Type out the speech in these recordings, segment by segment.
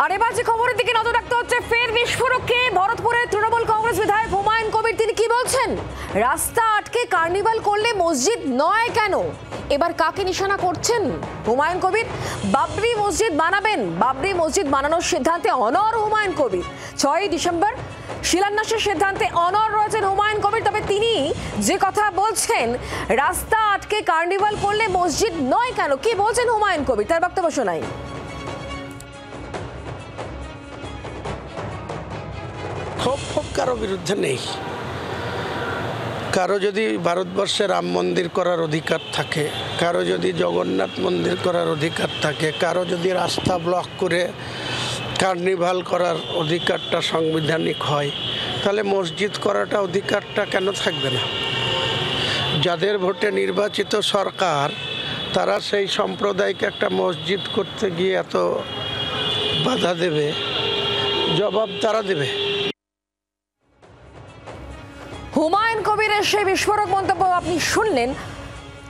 আর এবার যে খবরের দিকে নজর রাখতে হচ্ছে, ফের বিস্ফোরককে ভরতপুরের তৃণমূল কংগ্রেস বিধায়ক হুমায়ুন কবির তিনি কি বলছেন? রাস্তা আটকে কার্নিভাল করলে মসজিদ নয় কেন? এবার কাকে নিশানা করছেন হুমায়ুন কবির? বাবরি মসজিদ বানাবেন, বাবরি মসজিদ বানানোর সিদ্ধান্তে অনড় হুমায়ুন কবির। 6ই ডিসেম্বর শিলান্যাসের সিদ্ধান্তে অনড় রয়েছেন হুমায়ুন কবির। তবে তিনি যে কথা বলছেন, রাস্তা আটকে কার্নিভাল করলে মসজিদ নয় কেন, কি বলছেন হুমায়ুন কবির, তার বক্তব্য শোনাই। ক্ষোভ কারো বিরুদ্ধে নেই। কারো যদি ভারতবর্ষে রাম মন্দির করার অধিকার থাকে, কারো যদি জগন্নাথ মন্দির করার অধিকার থাকে, কারো যদি রাস্তা ব্লক করে কার্নিভাল করার অধিকারটা সাংবিধানিক হয়, তাহলে মসজিদ করাটা অধিকারটা কেন থাকবে না? যাদের ভোটে নির্বাচিত সরকার, তারা সেই সম্প্রদায়কে একটা মসজিদ করতে গিয়ে এত বাধা দেবে, জবাব তারা দেবে। হুমায়ুন কবিরের সেই বিস্ফোরক মন্তব্য আপনি শুনলেন।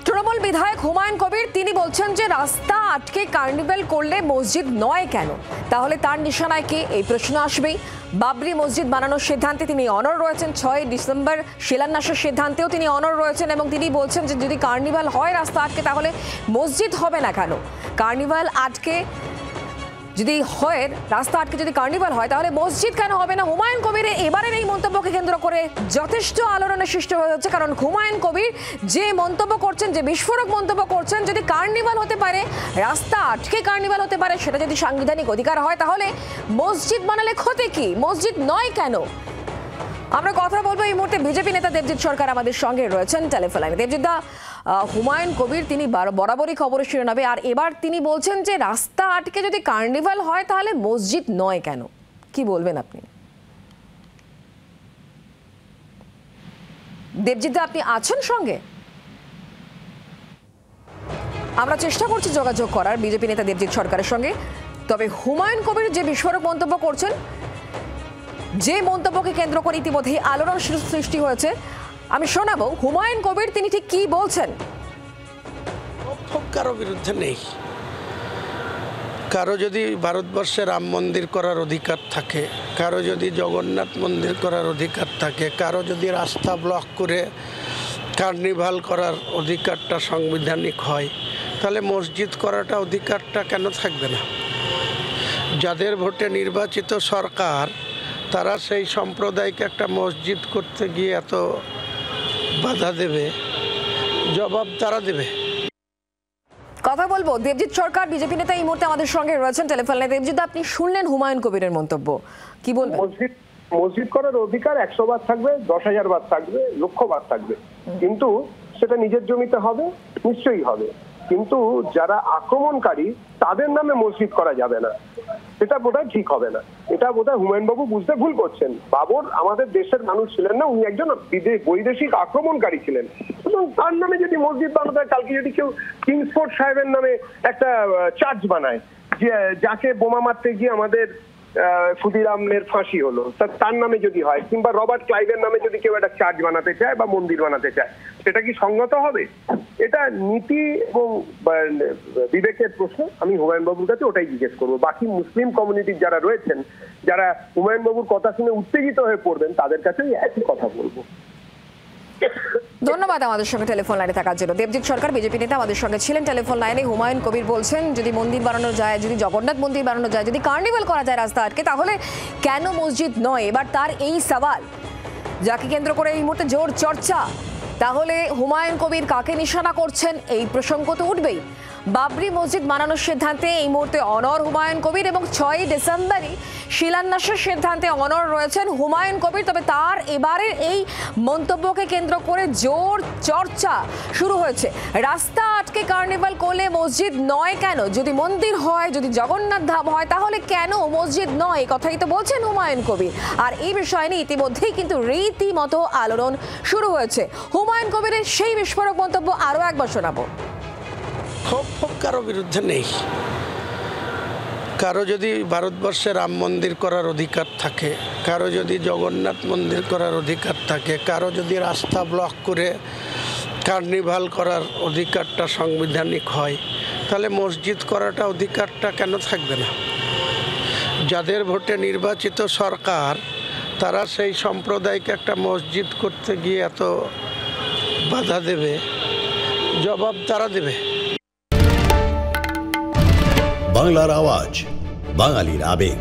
তৃণমূল বিধায়ক হুমায়ুন কবির তিনি বলছেন যে রাস্তা আটকে কার্নিভাল করলে মসজিদ নয় কেন, তাহলে তার নিশানায় কে, এই প্রশ্ন আসবেই। বাবরি মসজিদ বানানোর সিদ্ধান্তে তিনি অনড় রয়েছেন। 6ই ডিসেম্বর শিলান্যাসের সিদ্ধান্তেও তিনি অনড় রয়েছেন এবং তিনি বলছেন যে যদি কার্নিভাল হয় রাস্তা আটকে, তাহলে মসজিদ হবে না কেন? কার্নিভাল আটকে যদি হয়, রাস্তা আটকে যদি কার্নিভাল হয়, তাহলে মসজিদ কেন হবে না? হুমায়ুন কবিরের এবারের এই মন্তব্যকে কেন্দ্র করে যথেষ্ট আলোড়নের সৃষ্টি হয়ে যাচ্ছে। কারণ হুমায়ুন কবির যে মন্তব্য করছেন, যে বিস্ফোরক মন্তব্য করছেন, যদি কার্নিভাল হতে পারে, রাস্তা আটকে কার্নিভাল হতে পারে, সেটা যদি সাংবিধানিক অধিকার হয়, তাহলে মসজিদ বানালে ক্ষতি কি? মসজিদ নয় কেন? আমরা কথা বলবো এই মুহূর্তে বিজেপি নেতা দেবজিৎ সরকার আমাদের সঙ্গে রয়েছেন টেলিফোন লাইনে। দেবজিৎ দা, হুমায়ুন কবির তিনি বরাবরই খবরের শিরোনামে, আর এবার তিনি বলছেন যে রাস্তা আটকে যদি কার্নিভাল হয়, তাহলে মসজিদ নয় কেন, কি বলবেন আপনি? দেবজিৎ দা, আপনি আছেন সঙ্গে? আমরা চেষ্টা করছি যোগাযোগ করার বিজেপি নেতা দেবজিৎ সরকারের সঙ্গে। তবে হুমায়ুন কবির যে বিস্ফোরক মন্তব্য করছেন, যে মন্তব্যকে কেন্দ্র করে ইতিমধ্যেই আলোড়ন সৃষ্টি হয়েছে, আমি শোনাবো হুমায়ুন কবির তিনি ঠিক কি বলছেন। ক্ষোভ কারো বিরুদ্ধে নেই। কারো যদি ভারতবর্ষে রাম মন্দির করার অধিকার থাকে, কারো যদি জগন্নাথ মন্দির করার অধিকার থাকে, কারো যদি রাস্তা ব্লক করে কার্নিভাল করার অধিকারটা সাংবিধানিক হয়, তাহলে মসজিদ করাটা অধিকারটা কেন থাকবে না? যাদের ভোটে নির্বাচিত সরকার, তারা সেই সম্প্রদায়কে একটা মসজিদ করতে গিয়ে এত বাধা দেবে, জবাব তারা দেবে। কথা বলবো দেবজিৎ সরকার বিজেপি নেতা এই মুহূর্তে আমাদের সঙ্গে রয়েছেন টেলিফোন লাইনে। দেবজিৎ, আপনি শুনলেন হুমায়ুন কবিরের মন্তব্য, কি বলবেন? মসজিদ করার অধিকার 100 বার থাকবে, 10,000 বার থাকবে, লক্ষ বার থাকবে, কিন্তু সেটা নিজের জমিতে হবে, নিশ্চয়ই হবে। কিন্তু যারা আক্রমণকারী, তাদের নামে মসজিদ করা যাবে না, এটা বোধহয় ঠিক হবে না। এটা বোধহয় হুমায়ুন বাবু বুঝতে ভুল করছেন। বাবর আমাদের দেশের মানুষ ছিলেন না, উনি একজন বৈদেশিক আক্রমণকারী ছিলেন। তার নামে যদি মসজিদ বানাতে হয়, কালকে যদি কেউ কিংসফোর্ড সাহেবের নামে একটা চার্চ বানায়, যে যাকে বোমা মারতে গিয়ে আমাদের ক্ষুদিরামের ফাঁসি হলো, তার নামে যদি হয়, কিংবা রবার্ট ক্লাইভের নামে যদি কেউ একটা চার্চ বানাতে চায় বা মন্দির বানাতে চায়, সেটা কি সঙ্গত হবে? এটা নীতি এবং বিবেকের প্রশ্ন। আমি হুমায়ুন বাবুর কাছে ওটাই জিজ্ঞেস করবো। বাকি মুসলিম কমিউনিটির যারা রয়েছেন, যারা হুমায়ুন বাবুর কথা শুনে উত্তেজিত হয়ে পড়বেন, তাদের কাছেই একই কথা বলবো। ধন্যবাদ আমাদের সঙ্গে টেলিফোন লাইনে থাকার জন্য। দেবজিৎ সরকার বিজেপি নেতা আমাদের সঙ্গে ছিলেন টেলিফোন লাইনে। হুমায়ুন কবির বলছেন যদি মন্দির বানানো যায়, যদি জগন্নাথ মন্দির বানানো যায়, যদি কার্নিভাল করা যায় রাস্তা আটকে, তাহলে কেন মসজিদ নয়? এবার তার এই সওয়াল, যাকে কেন্দ্র করে এই মুহূর্তে জোর চর্চা, তাহলে হুমায়ুন কবির কাকে নিশানা করছেন, এই প্রসঙ্গ তো উঠবেই। বাবরি মসজিদ বানানোর সিদ্ধান্তে এই মুহূর্তে অনড় হুমায়ুন কবির এবং 6ই ডিসেম্বরই শিলান্যাসের সিদ্ধান্তে অনড় রয়েছেন হুমায়ুন কবির। তবে তার এবারের এই মন্তব্যকে কেন্দ্র করে জোর চর্চা শুরু হয়েছে। রাস্তা আটকে কার্নিভাল করলে মসজিদ নয় কেন? যদি মন্দির হয়, যদি জগন্নাথ ধাম হয়, তাহলে কেন মসজিদ নয়? এই কথাই তো বলছেন হুমায়ুন কবির। আর এই বিষয় নিয়ে ইতিমধ্যেই কিন্তু রীতিমতো আলোড়ন শুরু হয়েছে। হুমায়ুন কবিরের সেই বিস্ফোরক মন্তব্য আরও একবার শোনাবো। ক্ষোভ কারো বিরুদ্ধে নেই। কারো যদি ভারতবর্ষে রাম মন্দির করার অধিকার থাকে, কারো যদি জগন্নাথ মন্দির করার অধিকার থাকে, কারো যদি রাস্তা ব্লক করে কার্নিভাল করার অধিকারটা সাংবিধানিক হয়, তাহলে মসজিদ করাটা অধিকারটা কেন থাকবে না? যাদের ভোটে নির্বাচিত সরকার, তারা সেই সম্প্রদায়কে একটা মসজিদ করতে গিয়ে এত বাধা দেবে, জবাব তারা দেবে। বাংলার আওয়াজ, বাঙালির আবেগ,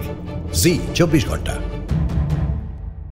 জি 24 ঘন্টা।